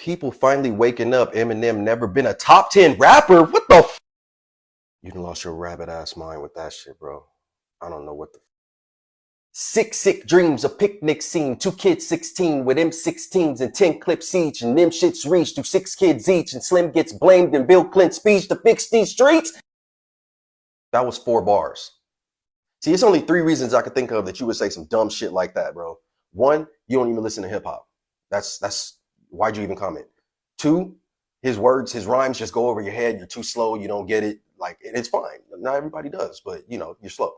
people finally waking up. Eminem never been a top 10 rapper. What the f? You done lost your rabbit ass mind with that shit, bro. I don't know what the Six sick dreams, a picnic scene, 2 kids 16 with M16s and 10 clips each, and them shits reach to 6 kids each, and Slim gets blamed in Bill Clinton's speech to fix these streets. That was 4 bars. See, it's only 3 reasons I could think of that you would say some dumb shit like that, bro. 1, you don't even listen to hip hop. That's why'd you even comment? 2, his words, his rhymes just go over your head. You're too slow. You don't get it. Like, it's fine. Not everybody does, but you know, you're slow.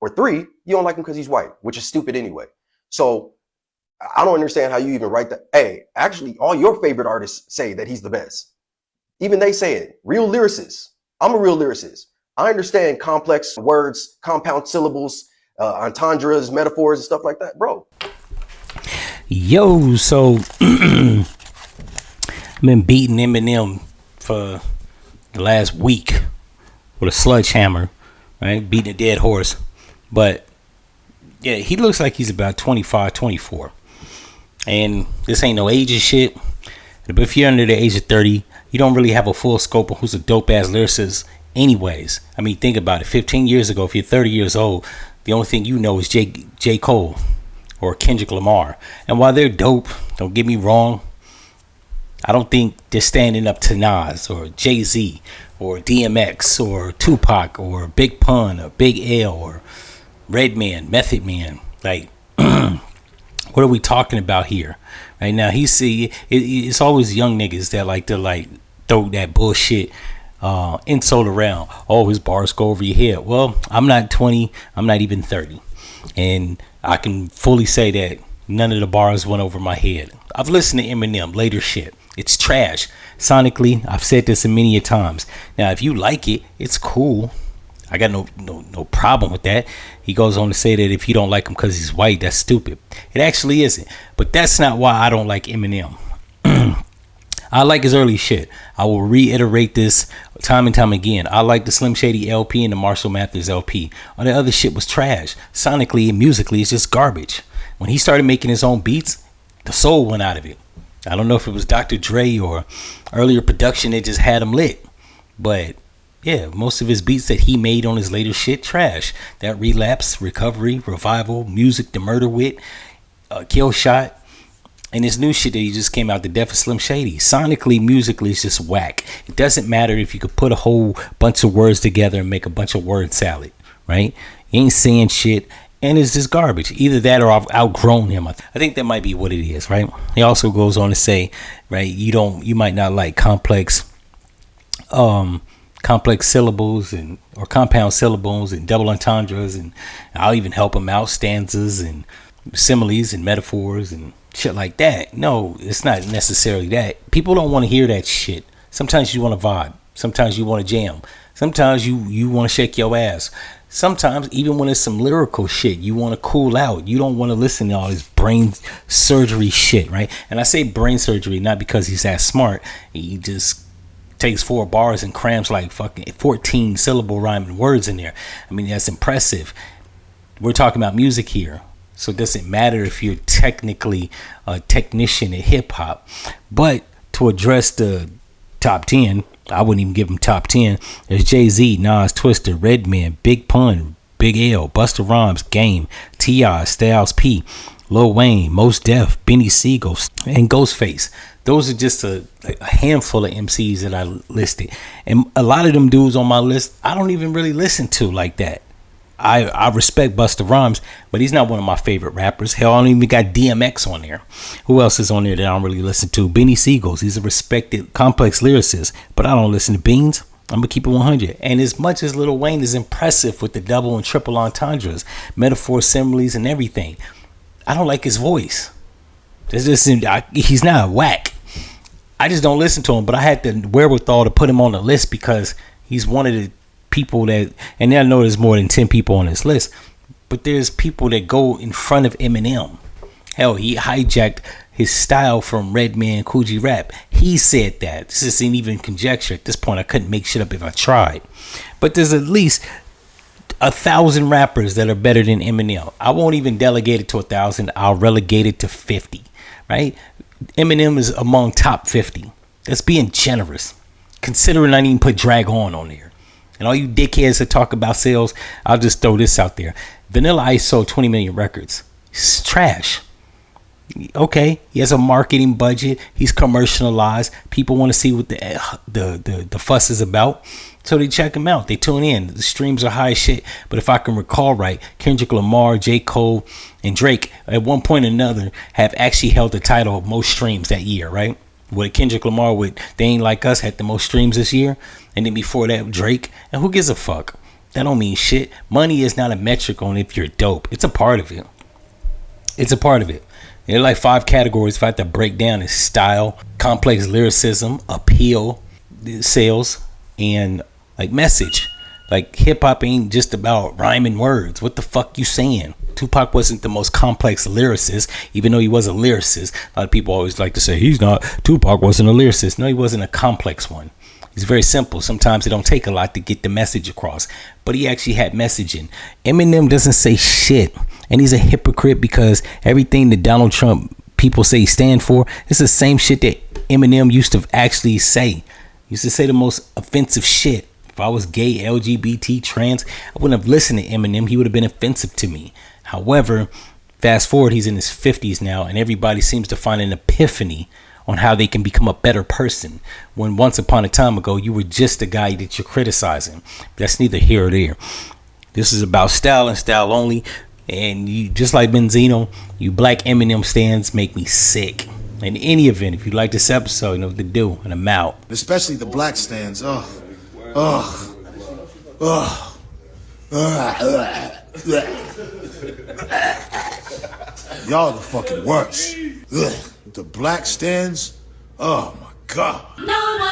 Or 3, you don't like him because he's white, which is stupid anyway. So I don't understand how you even write that. Hey, actually, all your favorite artists say that he's the best. Even they say it. Real lyricists. I'm a real lyricist. I understand complex words, compound syllables, entendres, metaphors, and stuff like that, bro. Yo, so I've been beating Eminem for the last week with a sledgehammer, right? Beating a dead horse. But yeah, he looks like he's about 25, 24. And this ain't no age of shit. But if you're under the age of 30, you don't really have a full scope of who's a dope ass lyricist anyways. I mean, think about it. 15 years ago, if you're 30 years old, the only thing you know is J. Cole or Kendrick Lamar. And while they're dope, don't get me wrong, I don't think they're standing up to Nas or Jay-Z or DMX or Tupac or Big Pun or Big L or Redman, Method Man. Like, what are we talking about here? Right now, it's always young niggas that like to like throw that bullshit insult around. Oh, his bars go over your head. Well, I'm not 20. I'm not even 30. And I can fully say that none of the bars went over my head. I've listened to Eminem later shit. It's trash. Sonically, I've said this many a times. Now, if you like it, it's cool. I got no problem with that. He goes on to say that if you don't like him because he's white, that's stupid. It actually isn't. But that's not why I don't like Eminem. I like his early shit. I will reiterate this time and time again. I like the Slim Shady LP and the Marshall Mathers LP. All the other shit was trash. Sonically and musically, it's just garbage. When he started making his own beats, the soul went out of it. I don't know if it was Dr. Dre or earlier production that just had him lit. But yeah, most of his beats that he made on his later shit, trash. That Relapse, Recovery, Revival, Music, The Murder Wit, Kill Shot, and his new shit that he just came out, The Death of Slim Shady. Sonically, musically, it's just whack. It doesn't matter if you could put a whole bunch of words together and make a bunch of word salad, right? He ain't saying shit, and it's just garbage. Either that or I've outgrown him. I think that might be what it is, right? He also goes on to say, right, you might not like complex syllables or compound syllables and double entendres, and I'll even help him out, stanzas and similes and metaphors and shit like that. No, it's not necessarily that. People don't want to hear that shit. Sometimes you want to vibe. Sometimes you want to jam. Sometimes you want to shake your ass. Sometimes even when it's some lyrical shit, you want to cool out. You don't want to listen to all this brain surgery shit, right? And I say brain surgery not because he's that smart. He just takes 4 bars and crams like fucking 14 syllable rhyming words in there. I mean, that's impressive. We're talking about music here. So it doesn't matter if you're technically a technician at hip hop. But to address the top 10, I wouldn't even give him top 10. There's Jay-Z, Nas, Twista, Redman, Big Pun, Big L, Busta Rhymes, Game, T.I., Styles P, Lil Wayne, Mos Def, Benny Siegel, and Ghostface. Those are just a handful of MCs that I listed. And a lot of them dudes on my list, I don't even really listen to like that. I respect Busta Rhymes, but he's not one of my favorite rappers. Hell, I don't even got DMX on there. Who else is on there that I don't really listen to? Benny Siegel. He's a respected, complex lyricist, but I don't listen to Beans. I'm going to keep it 100. And as much as Lil Wayne is impressive with the double and triple entendres, metaphors, similes, and everything, I don't like his voice. He's not whack. I just don't listen to him, but I had the wherewithal to put him on the list because he's one of the people that, and I know there's more than 10 people on this list, but there's people that go in front of Eminem. Hell, he hijacked his style from Redman, Coogee Rap. He said that. This isn't even conjecture. At this point, I couldn't make shit up if I tried. But there's at least 1,000 rappers that are better than Eminem. I won't even delegate it to 1,000. I'll relegate it to 50, right? Eminem is among top 50. That's being generous. Considering I didn't even put Drag On there. And all you dickheads that talk about sales, I'll just throw this out there. Vanilla Ice sold 20 million records. It's trash. Okay, he has a marketing budget. He's commercialized. People want to see what the fuss is about, so they check him out. They tune in. The streams are high as shit. But if I can recall right, Kendrick Lamar, J. Cole, and Drake at one point or another have actually held the title of most streams that year, right? With Kendrick Lamar with They Ain't Like Us had the most streams this year, and then before that Drake. And who gives a fuck? That don't mean shit. Money is not a metric on if you're dope. It's a part of it. It's a part of it. There are like 5 categories if I have to break down: is style, complex lyricism, appeal, sales, and like message. Like hip hop ain't just about rhyming words. What the fuck you saying? Tupac wasn't the most complex lyricist, even though he was a lyricist. A lot of people always like to say he's not. Tupac wasn't a lyricist. No, he wasn't a complex one. He's very simple. Sometimes it don't take a lot to get the message across, but he actually had messaging. Eminem doesn't say shit, and he's a hypocrite because everything that Donald Trump people say he stand for, it's the same shit that Eminem used to actually say. He used to say the most offensive shit. If I was gay, LGBT, trans, I wouldn't have listened to Eminem. He would have been offensive to me. However, fast forward, he's in his 50s now, and everybody seems to find an epiphany on how they can become a better person, when once upon a time ago you were just the guy that you're criticizing. But that's neither here or there. This is about style and style only. And you, just like Benzino, you black Eminem stands make me sick. In any event, if you like this episode, you know what to do, and I'm out. Especially the black stands. Y'all the fucking worst. The black stands. Oh my God. No.